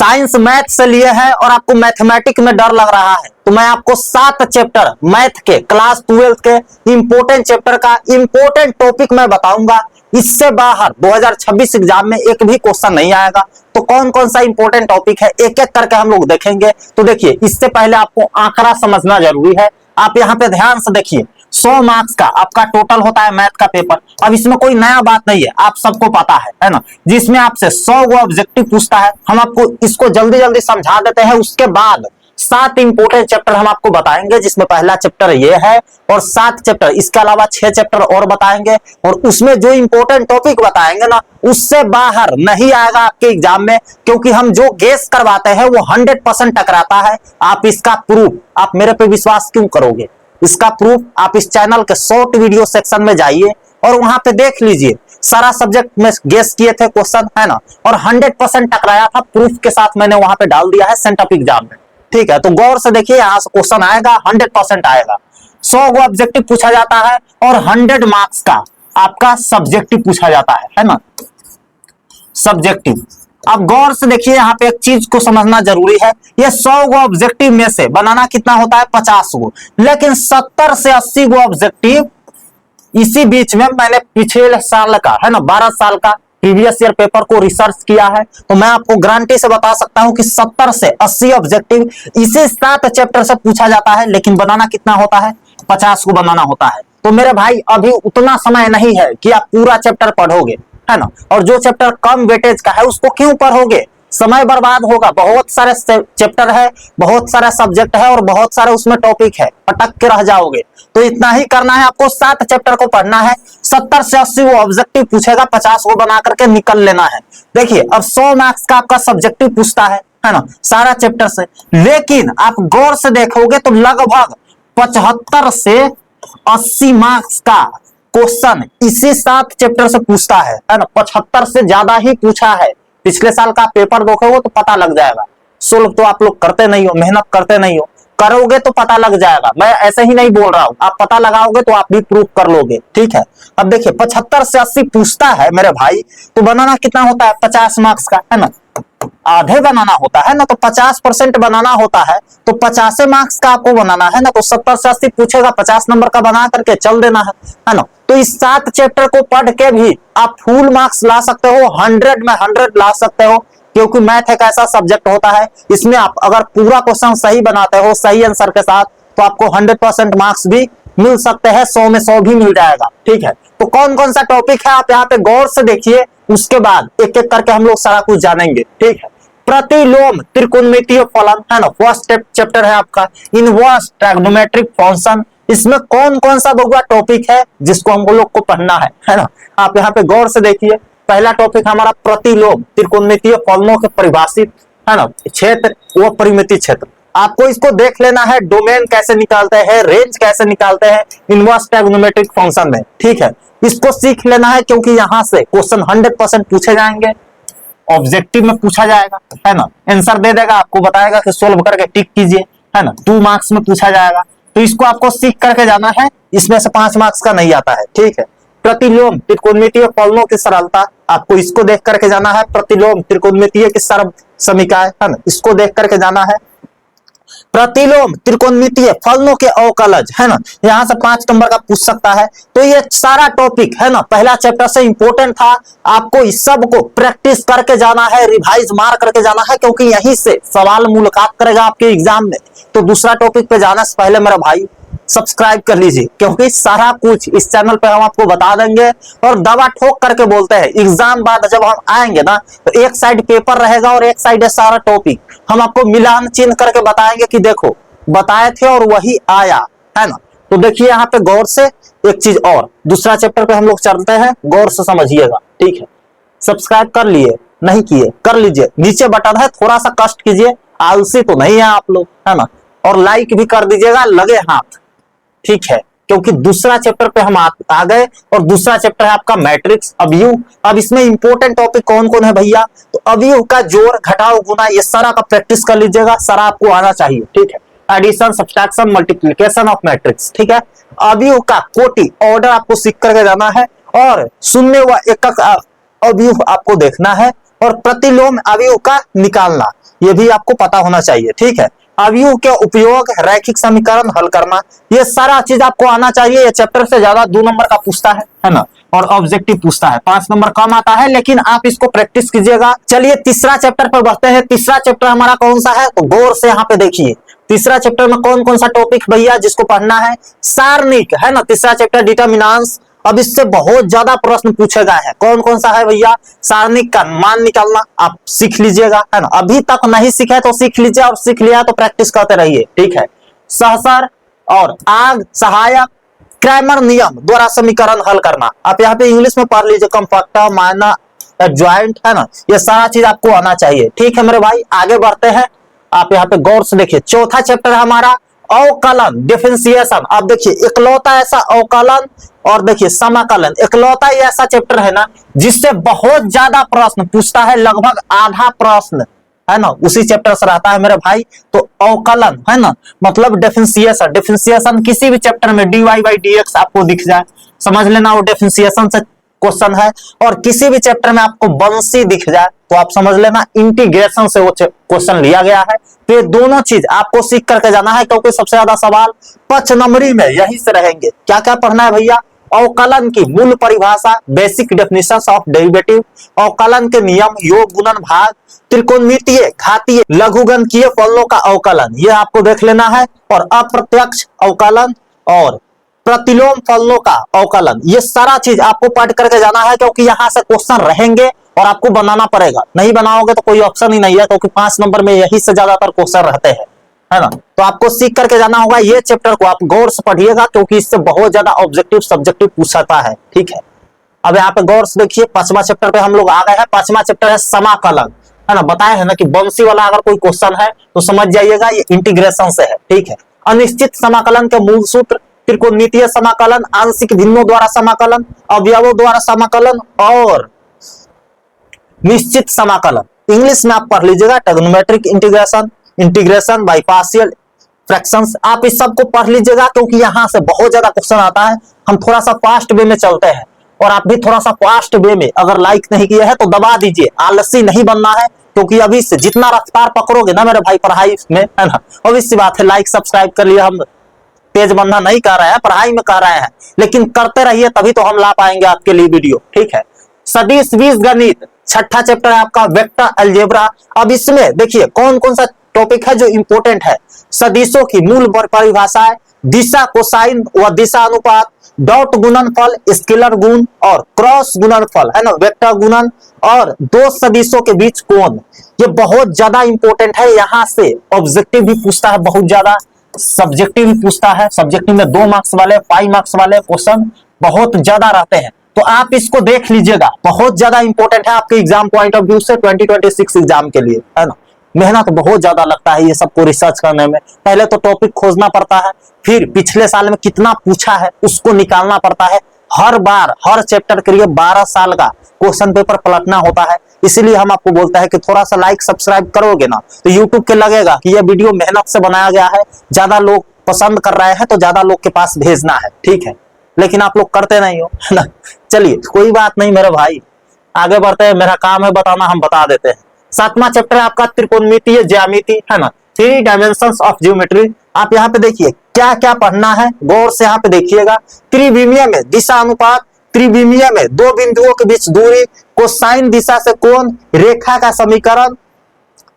Science math से लिए हैं और आपको मैथमेटिक्स में डर लग रहा है तो मैं आपको 7 चैप्टर मैथ के क्लास 12 के इंपोर्टेंट चैप्टर का इंपोर्टेंट टॉपिक मैं बताऊंगा। इससे बाहर 2026 एग्जाम में एक भी क्वेश्चन नहीं आएगा। तो कौन कौन सा इंपोर्टेंट टॉपिक है एक एक करके हम लोग देखेंगे। तो देखिए, इससे पहले आपको आंकड़ा समझना जरूरी है। आप यहाँ पे ध्यान से देखिए, 100 मार्क्स का आपका टोटल होता है मैथ का पेपर। अब इसमें कोई नया बात नहीं है, आप सबको पता है ना, जिसमें आपसे 100 गो ऑब्जेक्टिव पूछता है। हम आपको इसको जल्दी जल्दी समझा देते हैं। उसके बाद 7 इंपोर्टेंट चैप्टर हम आपको बताएंगे, जिसमें पहला चैप्टर ये है और 7 चैप्टर, इसके अलावा 6 चैप्टर और बताएंगे। और उसमें जो इंपोर्टेंट टॉपिक बताएंगे ना, उससे बाहर नहीं आएगा आपके एग्जाम में, क्योंकि हम जो गेस करवाते हैं वो 100% टकराता है। आप इसका प्रूफ, आप मेरे पे विश्वास क्यों करोगे? इसका प्रूफ आप इस चैनल के शॉर्ट वीडियो सेक्शन में जाइए और वहां पे देख लीजिए। सारा सब्जेक्ट में गेस किए थे क्वेश्चन, है ना, और 100% टकराया था। प्रूफ के साथ मैंने वहां पे डाल दिया है सेंटअप एग्जाम में। ठीक है, तो गौर से देखिए, यहां से क्वेश्चन आएगा, 100% आएगा। 100 गो ऑब्जेक्टिव पूछा जाता है और 100 मार्क्स का आपका सब्जेक्टिव पूछा जाता है ना, सब्जेक्टिव। अब गौर से देखिए, यहाँ पे एक चीज को समझना जरूरी है। ये 100 गो ऑब्जेक्टिव में से बनाना कितना होता है? 50 गो। लेकिन 70 से 80 गो ऑब्जेक्टिव इसी बीच में मैंने पिछले साल का, है ना, 12 साल का प्रीवियस ईयर पेपर को रिसर्च किया है। तो मैं आपको गारंटी से बता सकता हूं कि 70 से 80 ऑब्जेक्टिव इसी 7 चैप्टर से पूछा जाता है। लेकिन बनाना कितना होता है? 50 को बनाना होता है। तो मेरे भाई, अभी उतना समय नहीं है कि आप पूरा चैप्टर पढ़ोगे, है ना। और जो चैप्टर कम वेटेज का है उसको क्यों पढ़ोगे? समय बर्बाद होगा। बहुत सारे चैप्टर है, बहुत सारा सब्जेक्ट है और बहुत सारे उसमें टॉपिक है, अटक के रह जाओगे। तो इतना ही करना है आपको, 7 चैप्टर को पढ़ना है। 70 से 80 वो ऑब्जेक्टिव पूछेगा, 50 को बना करके निकल लेना है। देखिए, अब 100 मार्क्स का आपका सब्जेक्टिव पूछता है ना, सारा चैप्टर से। लेकिन आप गौर से देखोगे तो लगभग 75 से 80 मार्क्स का क्वेश्चन इसी 7 चैप्टर से पूछता है ना। 75 से ज्यादा ही पूछा है। पिछले साल का पेपर देखोगे तो पता लग जाएगा। सोल्व तो आप लोग करते नहीं हो, मेहनत करते नहीं हो, करोगे तो पता लग जाएगा। मैं ऐसे ही नहीं बोल रहा हूं, आप पता लगाओगे तो आप भी प्रूफ कर लोगे। ठीक है, अब देखिए, 75 से 80 पूछता है मेरे भाई, तो बनाना कितना होता है? 50 मार्क्स का, है ना। आधे बनाना होता है ना, तो 50% बनाना होता है। तो 50 मार्क्स का आपको बनाना है ना, तो 70 से 80 पूछेगा, 50 नंबर का बना करके चल देना है ना। तो इस 7 चैप्टर को पढ़ के भी आप फुल मार्क्स ला सकते हो, 100 में 100 ला सकते हो। क्योंकि मैथ एक ऐसा सब्जेक्ट होता है, इसमें आप अगर पूरा क्वेश्चन सही बनाते हो, सही आंसर के साथ, तो आपको 100% मार्क्स भी मिल सकते हैं, 100 में 100 भी मिल जाएगा। ठीक है, तो कौन कौन सा टॉपिक है आप यहाँ पे गौर से देखिए। उसके बाद एक एक करके हम लोग सारा कुछ जानेंगे। ठीक है, प्रतिलोम त्रिकोणमितीय फलन, है ना, फर्स्ट चैप्टर है आपका। इनवर्स ट्रिग्नोमेट्रिक फंक्शन, इसमें कौन कौन सा बहुआ टॉपिक है जिसको हम लोग को पढ़ना है ना। आप यहाँ पे गौर से देखिए, पहला टॉपिक हमारा प्रतिलोम त्रिकोणमितीय फलनों के परिभाषित, है ना, क्षेत्र वो परिमिति क्षेत्र। आपको इसको देख लेना है, डोमेन कैसे निकालते हैं, रेंज कैसे निकालते हैं इनवर्स ट्रिग्नोमेट्रिक फंक्शन में। ठीक है, इसको सीख लेना है, क्योंकि यहां से क्वेश्चन 100% पूछे जाएंगे, ऑब्जेक्टिव में पूछा जाएगा, है ना। आंसर दे देगा, आपको बताएगा कि सोल्व करके टिक कीजिए, है ना। 2 मार्क्स में पूछा जाएगा, तो इसको आपको सीख करके जाना है। इसमें से 5 मार्क्स का नहीं आता है। ठीक है, प्रतिलोम त्रिकोणमितीय फलनों की सरलता, आपको इसको देख करके जाना है। प्रतिलोम त्रिकोणमितीय की सरल समीकरण, है ना, इसको देख करके जाना है। प्रतिलोम त्रिकोणमितीय फलनों के अवकलज, है ना, यहां से 5 नंबर का पूछ सकता है। तो ये सारा टॉपिक, है ना, पहला चैप्टर से इंपॉर्टेंट था। आपको इस सब को प्रैक्टिस करके जाना है, रिवाइज मार करके जाना है, क्योंकि यहीं से सवाल मुलाकात करेगा आपके एग्जाम में। तो दूसरा टॉपिक पे जाने से पहले मेरा भाई सब्सक्राइब कर लीजिए, क्योंकि सारा कुछ इस चैनल पे हम आपको बता देंगे। और दवा ठोक करके बोलते हैं, एग्जाम बाद जब हम आएंगे ना, तो एक साइड पेपर रहेगा और एक साइड है सारा टॉपिक। हम आपको मिलान चिन्ह करके बताएंगे कि देखो, बताए थे और वही आया, है ना। तो देखिए, यहाँ पे गौर से एक चीज और, दूसरा चैप्टर पे हम लोग चलते हैं, गौर से समझिएगा। ठीक है, सब्सक्राइब कर लिए? नहीं किए? कर लीजिए, नीचे बटन है, थोड़ा सा कष्ट कीजिए, आलसी तो नहीं है आप लोग, है ना। और लाइक भी कर दीजिएगा, लगे हाथ। ठीक है, क्योंकि दूसरा चैप्टर पे हम आ गए और दूसरा चैप्टर है आपका मैट्रिक्स अवयव। अब इसमें इंपॉर्टेंट टॉपिक कौन कौन है भैया? तो अवयव का जोड़, घटाव, गुना, ये सारा का प्रैक्टिस कर लीजिएगा, सारा आपको आना चाहिए। ठीक है, addition, subtraction, multiplication of matrix. ठीक है, अवयव का कोटि, ऑर्डर आपको सीख करके जाना है, और शून्य व एकक अवयव आपको देखना है, और प्रतिलोम अवयव का निकालना। ये भी आपको पता होना चाहिए, ठीक है। अवयव के उपयोग, रैखिक समीकरण हल करना, ये सारा चीज आपको आना चाहिए। ये चैप्टर से ज्यादा 2 नंबर का पूछता है ना, और ऑब्जेक्टिव पूछता है, 5 नंबर कम आता है, लेकिन आप इसको प्रैक्टिस कीजिएगा। चलिए तीसरा चैप्टर पर बढ़ते हैं। तीसरा चैप्टर हमारा कौन सा है, तो गौर से यहाँ पे देखिए। तीसरा चैप्टर में कौन कौन सा टॉपिक भैया जिसको पढ़ना है, सारणिक है ना। तीसरा चैप्टर डिटरमिनेंट्स। अब इससे बहुत ज्यादा प्रश्न पूछे गए हैं। कौन कौन सा है भैया, सारणिक का मान निकालना आप सीख लीजिएगा, है ना। अभी तक नहीं सीखा है तो सीख लीजिए, और सीख लिया तो प्रैक्टिस करते रहिए, ठीक है। सहसर और आग, सहायक, क्रैमर नियम द्वारा समीकरण हल करना। आप यहाँ पे इंग्लिश में पढ़ लीजिए, कंफर्टर, माइनर, एडजॉइंट, है ना। ये सारा चीज आपको आना चाहिए, ठीक है मेरे भाई। आगे बढ़ते हैं, आप यहाँ पे गौर से देखिए। चौथा चैप्टर है हमारा अवकलन, डिफरेंशिएशन। आप देखिए इकलौता ऐसा अवकलन और देखिए समाकलन, इकलौता ही ऐसा चैप्टर है ना जिससे बहुत ज्यादा प्रश्न पूछता है, लगभग आधा प्रश्न है ना उसी चैप्टर से रहता है मेरे भाई। तो अवकलन है ना, मतलब डिफरेंशिएशन। डिफरेंशिएशन किसी भी चैप्टर में dy बाई dx आपको दिख जाए, समझ लेना वो डिफरेंशिएशन से क्वेश्चन है। और किसी भी चैप्टर में आपको वंशी दिख जाए तो आप समझ लेना इंटीग्रेशन से वो क्वेश्चन लिया गया है। तो ये दोनों चीज आपको सीख करके जाना है, क्योंकि सबसे ज्यादा सवाल 5 नंबरी में यही से रहेंगे। क्या क्या पढ़ना है भैया, अवकलन की मूल परिभाषा, बेसिक डेफिनेशंस ऑफ डेरिवेटिव, अवकलन के नियम, योग, गुणन, भाग, त्रिकोणमितीय, घातीय, लघुगणकीय फलनों का अवकलन, ये आपको देख लेना है। और अप्रत्यक्ष अवकलन और प्रतिलोम फलनों का अवकलन, ये सारा चीज आपको पढ़ करके जाना है, क्योंकि यहाँ से क्वेश्चन रहेंगे और आपको बनाना पड़ेगा। नहीं बनाओगे तो कोई ऑप्शन ही नहीं है, क्योंकि 5 नंबर में यही से ज्यादातर क्वेश्चन रहते हैं, है ना। तो आपको सीख करके जाना होगा। ये चैप्टर को आप गौर से पढ़िएगा, क्योंकि इससे बहुत ज्यादा ऑब्जेक्टिव सब्जेक्टिव पूछता है, ठीक है। अब यहाँ पे गौर से देखिए, 5वां चैप्टर पे हम लोग आ गए हैं। 5वां चैप्टर है समाकलन, है ना। बताया है ना कि वंशी वाला अगर कोई क्वेश्चन है तो समझ जाइएगा ये इंटीग्रेशन से है, ठीक है। अनिश्चित समाकलन के मूल सूत्र, त्रिकोणमितीय समाकलन, आंशिक भिन्नों द्वारा समाकलन, अवयवों द्वारा समाकलन और निश्चित समाकलन। इंग्लिश में आप पढ़ लीजिएगा trigonometric integration, integration by partial fractions. आप इस सब को पढ़ लीजिएगा, क्योंकि यहाँ से बहुत ज्यादा क्वेश्चन आता है। हम थोड़ा सा फास्ट वे में चलते हैं, और आप भी थोड़ा सा फास्ट वे में अगर लाइक नहीं किए हैं तो दबा दीजिए, आलसी नहीं बनना है। क्योंकि अभी से जितना रफ्तार पकड़ोगे ना मेरे भाई पढ़ाई में, है ना, obvious बात है, लाइक सब्सक्राइब कर लिए। हम तेज बंधा नहीं कर रहे हैं, पढ़ाई में कर रहे हैं, लेकिन करते रहिए तभी तो हम ला पाएंगे आपके लिए वीडियो, ठीक है। सदिश बीजगणित, 6ठा चैप्टर है आपका, वेक्टर अलजेब्रा। अब इसमें देखिए कौन कौन सा टॉपिक है जो इंपॉर्टेंट है। सदिशों की मूल परिभाषाएं, दिशा कोसाइन व दिशा अनुपात, डॉट गुणनफल, स्केलर गुण और क्रॉस गुणनफल, है ना, वेक्टर गुणन, और दो सदिशों के बीच कोण। ये बहुत ज्यादा इंपॉर्टेंट है। यहाँ से ऑब्जेक्टिव भी पूछता है बहुत ज्यादा, सब्जेक्टिव भी पूछता है। सब्जेक्टिव में 2 मार्क्स वाले, 5 मार्क्स वाले क्वेश्चन बहुत ज्यादा रहते हैं, तो आप इसको देख लीजिएगा, बहुत ज्यादा इंपॉर्टेंट है आपके एग्जाम पॉइंट ऑफ व्यू से, 2026 एग्जाम के लिए, है ना। मेहनत बहुत ज्यादा लगता है ये सबको रिसर्च करने में। पहले तो टॉपिक खोजना पड़ता है, फिर पिछले साल में कितना पूछा है उसको निकालना पड़ता है। हर बार हर चैप्टर के लिए 12 साल का क्वेश्चन पेपर पलटना होता है। इसीलिए हम आपको बोलते हैं कि थोड़ा सा लाइक सब्सक्राइब करोगे ना तो यूट्यूब के लगेगा कि ये वीडियो मेहनत से बनाया गया है, ज्यादा लोग पसंद कर रहे हैं तो ज्यादा लोग के पास भेजना है, ठीक है। लेकिन आप लोग करते नहीं हो, है ना। चलिए कोई बात नहीं मेरे भाई, आगे बढ़ते हैं। मेरा काम है बताना, हम बता देते हैं। 7वां चैप्टर है आपका त्रिकोणमितीय ज्यामिति, है ना, 3 डायमेंशंस ऑफ ज्योमेट्री। आप यहाँ पे देखिए क्या क्या पढ़ना है, गौर से यहाँ पे देखिएगा। त्रिविमीय में दिशा अनुपात, त्रिविमीय में 2 बिंदुओं के बीच दूरी, कोसाइन दिशा से कोण, रेखा का समीकरण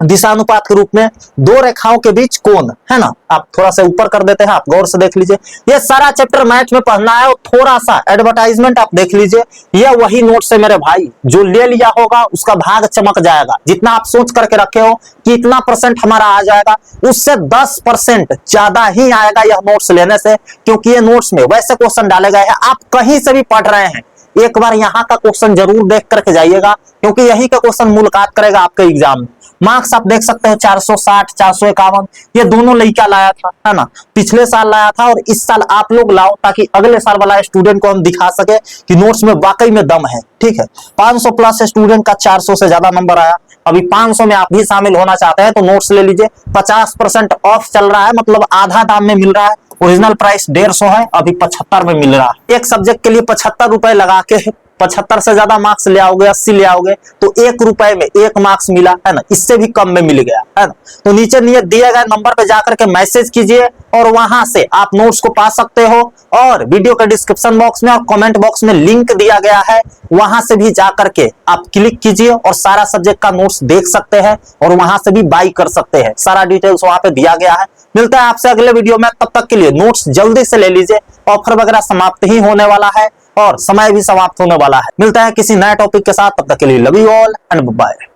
दिशा अनुपात के रूप में, 2 रेखाओं के बीच कोण, है ना। आप थोड़ा सा ऊपर कर देते हैं, आप गौर से देख लीजिए। ये सारा चैप्टर मैथ में पढ़ना है, और थोड़ा सा एडवर्टाइजमेंट आप देख लीजिए। ये वही नोट्स है मेरे भाई, जो ले लिया होगा उसका भाग चमक जाएगा। जितना आप सोच करके रखे हो कि इतना % हमारा आ जाएगा, उससे 10% ज्यादा ही आएगा यह नोट्स लेने से, क्योंकि ये नोट्स में वैसे क्वेश्चन डाले गए हैं। आप कहीं से भी पढ़ रहे हैं, एक बार यहाँ का क्वेश्चन जरूर देख करके जाइएगा, क्योंकि यही का क्वेश्चन मुलाकात करेगा आपके एग्जाम में। मार्क्स आप देख सकते हो 460, 451, ये दोनों लड़का लाया था, है ना। पिछले साल लाया था और इस साल आप लोग लाओ, ताकि अगले साल वाला स्टूडेंट को हम दिखा सके कि नोट्स में वाकई में दम है, ठीक है। 500 प्लस स्टूडेंट का 400 से ज्यादा नंबर आया। अभी 500 में आप भी शामिल होना चाहते हैं तो नोट्स ले लीजिए। 50% ऑफ चल रहा है, मतलब आधा दाम में मिल रहा है। ओरिजिनल प्राइस 150 है, अभी 75 में मिल रहा है। एक सब्जेक्ट के लिए 75 रुपए लगा के 75 से ज्यादा मार्क्स ले आओगे, 80 ले आओगे तो 1 रुपए में 1 मार्क्स मिला है ना, इससे भी कम में मिल गया है ना। तो नीचे दिए गए नंबर पे जाकर के मैसेज कीजिए और वहां से आप नोट्स को पा सकते हो। और वीडियो के डिस्क्रिप्शन बॉक्स में और कमेंट बॉक्स में लिंक दिया गया है, वहां से भी जाकर के आप क्लिक कीजिए और सारा सब्जेक्ट का नोट्स देख सकते हैं और वहां से भी बाई कर सकते हैं। सारा डिटेल्स वहां पे दिया गया है। मिलता है आपसे अगले वीडियो में, तब तक के लिए नोट्स जल्दी से ले लीजिए, ऑफर वगैरह समाप्त ही होने वाला है और समय भी समाप्त होने वाला है। मिलता है किसी नए टॉपिक के साथ, तब तक के लिए love you all and bye.